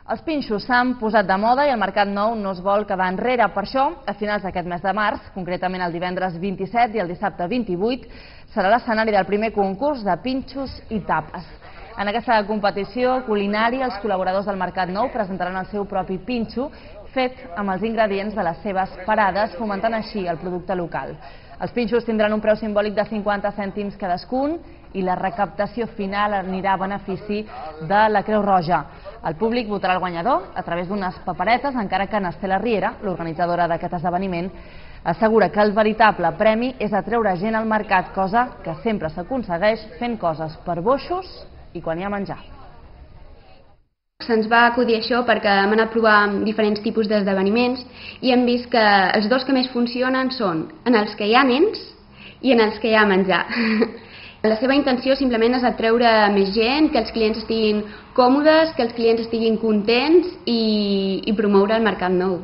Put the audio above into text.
Els pinxos s'han posat de moda i el Mercat Nou no es vol quedar enrere. Per això, a finals d'aquest mes de març, concretament el divendres 27 i el dissabte 28, serà l'escenari del primer concurs de pinxos i tapes. En aquesta competició culinària, els col·laboradors del Mercat Nou presentaran el seu propi pinxo fet amb els ingredients de les seves parades, fomentant així el producte local. Els pinxos tindran un preu simbòlic de 50 cèntims cadascun i la recaptació final anirà a benefici de la Creu Roja. El públic votarà el guanyador a través d'unes paperetes, encara que Estela Riera, l'organitzadora d'aquest esdeveniment, assegura que el veritable premi és atreure gent al mercat, cosa que sempre s'aconsegueix fent coses per boixos i quan hi ha menjar. Se'ns va acudir això perquè hem anat a provar diferents tipus d'esdeveniments i hem vist que els dos que més funcionen són en els que hi ha nens i en els que hi ha menjar. La seva intenció simplement és atreure més gent, que els clients estiguin còmodes, que els clients estiguin contents i promoure el Mercat Nou.